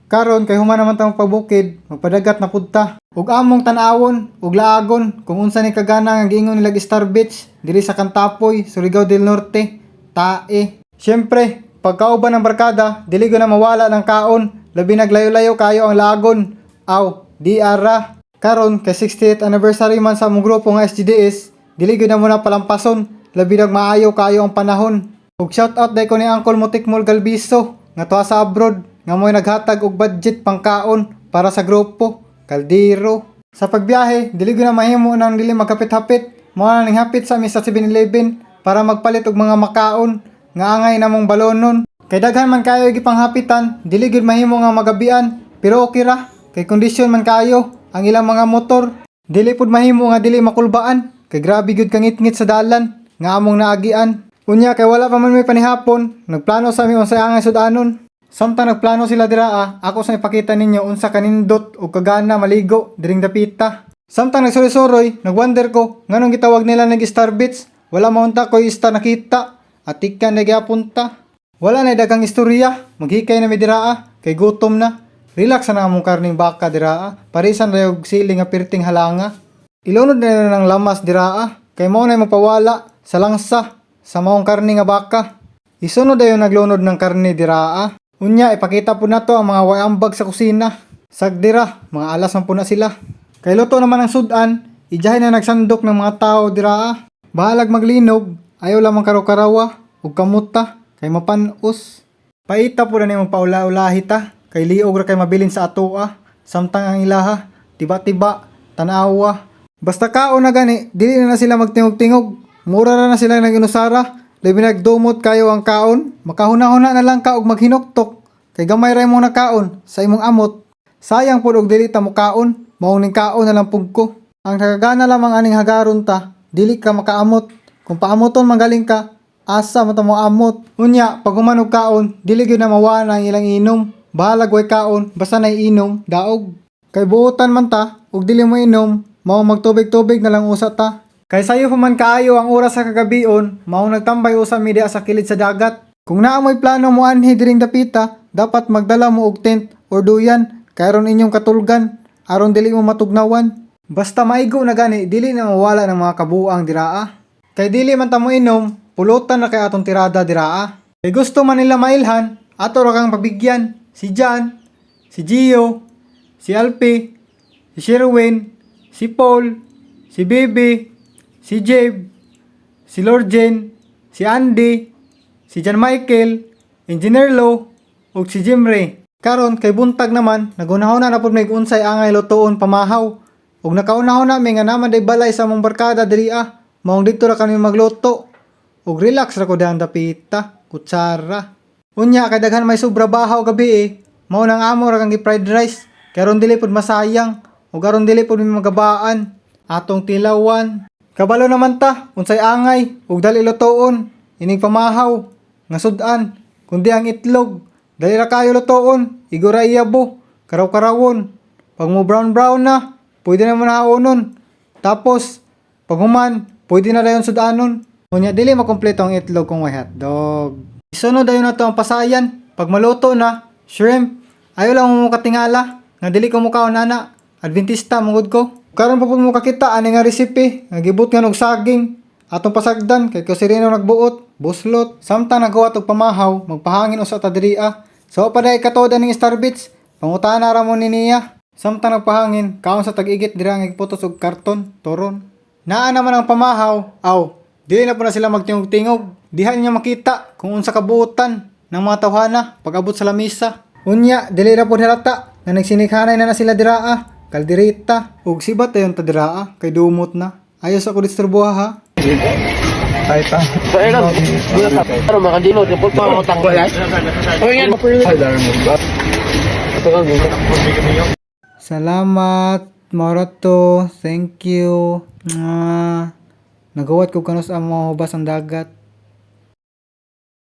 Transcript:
Karon kay human naman ta pagbukid, magpadagat na pudta. Ug among tan-awon ug laagon kung unsa ni kagana nga giingon nila Star Beach diri sa Cantapoy, Surigao del Norte, tae. Syempre, pagkauban ng barkada, dili ko na mawala ng kaon, labi naglayo-layo kayo ang lagon. Aw, di ara. Karon kay 60th anniversary man sa among grupo nga SGDS, dili gyud na muna palampason, labi maayo kayo ang panahon. Ug shout out day ko ni Uncle Motikmol Galbiso nga tuwa sa abroad nga mo'y naghatag og budget pangkaon para sa grupo. Kaldero. Sa pagbiyahe, dili gyud na mahimo nang dili magkapit-hapit. Mao na ning hapit sa misa 7-Eleven para magpalit og mga makaon nga angay namong balonon. Kay daghan man kayo gipanghapitan, dili gyud mahimo nga magabian, pero okay ra kay kondisyon man kayo ang ilang mga motor. Dili pud mahimo nga dili makulbaan kay grabe gyud kangit-ngit sa dalan nga among naagian. Unya kay wala pa man may panihapon, nagplano sa amin unsay angay sudanon. Samtang nagplano sila dira, ako sa ipakita ninyo unsa kanindot o kagana maligo diring dapita. Samtang nagsuroy-suroy, nagwonder ko nganong gitawag nila nag Star Beach. Wala maunta ko ista nakita at ikan na giapunta. Wala na dagang istorya, maghikay na mi dira kay gutom na. Relax na among karning baka dira, parisan ra og siling nga pirting halanga. Ilunod na ng lamas dira kay mao na magpawala sa langsa sa maong karni nga baka. Isunod ayon naglunod ng karni dira. Unya ipakita po nato ang mga wayambag sa kusina. Sagdira, mga alas man po na sila. Kay luto naman ang sudan, ijahay na nagsandok ng mga tao dira. Bahalag maglinog, ayaw lamang karaw-karawa ug kamuta kay mapanos. Paita po na nimong paula-ulahi ta kay liog ra kay mabilin sa atoa. Samtang ang ilaha, tiba-tiba, tanawa. Basta kaon na gani, dili na sila magtingog-tingog. Mura na sila nag-inusara, labi nagdumot kayo ang kaon, makahuna-huna na lang ka og maghinuktok, kay gamay ra mo na kaon sa imong amot. Sayang pud og dili ta mo kaon, maong ning kaon na lang pug ko. Ang nagagana lamang aning hagaron ta, dili ka makaamot. Kung paamoton manggaling ka, asa mo ta mo amot. Unya, pag humanog kaon, dili gyud na mawala ang ilang inom. Bahalag way kaon, basta na inom, daog. Kay buotan man ta, og dili mo inom, mao magtubig-tubig na lang usa ta. Kay sayo pa man kaayo ang oras sa kagabion, maong nagtambay usa media sa kilid sa dagat. Kung naa mo'y plano mo anhi diring dapita, dapat magdala mo og tent or duyan, kayron inyong katulgan, aron dili mo matugnawan. Basta maigo na gani, dili na mawala ng mga kabuang diraa. Kay dili man ta mo inom, pulutan na kay atong tirada diraa. Kay gusto man nila mailhan, ato ra kang pabigyan, si Jan, si Gio, si Alpi, si Sherwin, si Paul, si Bibi, si Jeb, si Lorjen, si Andy, si John Michael, Engineer Lo, ug si Jimre. Karon kay buntag naman, nagunahon na pud may unsay angay lutoon pamahaw. Ug nakaunahon na mi nga naman day balay sa among barkada diri maong didto ra kami magluto. Ug relax ra ko dang dapita, kutsara. Unya kay daghan may sobra bahaw gabi mao nang amo ra kang fried rice. Karon dili pud masayang, ug aron dili pud mi magabaan atong tilawan. Kabalo naman ta, unsay angay, ug dali lutoon, ining pamahaw, nga sudan, kundi ang itlog, dali ra kayo lutoon, igura iyabo, karaw-karawon, pag mo brown-brown na, pwede na mo nahaunon, tapos, pag human, pwede na dayon sudanon. Unya, dili makompleto ang itlog kung may hotdog. Isunod dayon na to ang pasayan, pag maluto na, shrimp, ayaw lang mo katingala, nga dili ko mukaon nana, Adventista mungod ko. Karon pa pud mo kakita ani nga recipe, nga gibot nga og saging, atong pasagdan kay kusirino nagbuot, buslot, samtang naghuwat og pamahaw, magpahangin usa ta diri So pa day katoda ning Star Beach, pangutana ra mo ni niya. Samtang nagpahangin, kaon sa tag-igit dira nga giputos og karton, toron. Naa naman ang pamahaw, dili na po na sila magtingog-tingog. Diha niya makita kung unsa kabuotan ng mga tawhana pag abot sa lamisa. Unya, dili ra pud halata nga nagsinikhanay na sila dira kaldereta, ug sibat ayon ta dira kay dumot na. Ayos ako disturbuha ha. Ay ta. Pero makadino di pud pa tanggal ay. Salamat, Morato. Thank you. Nagawat ko kanos ang mga hubas ang dagat.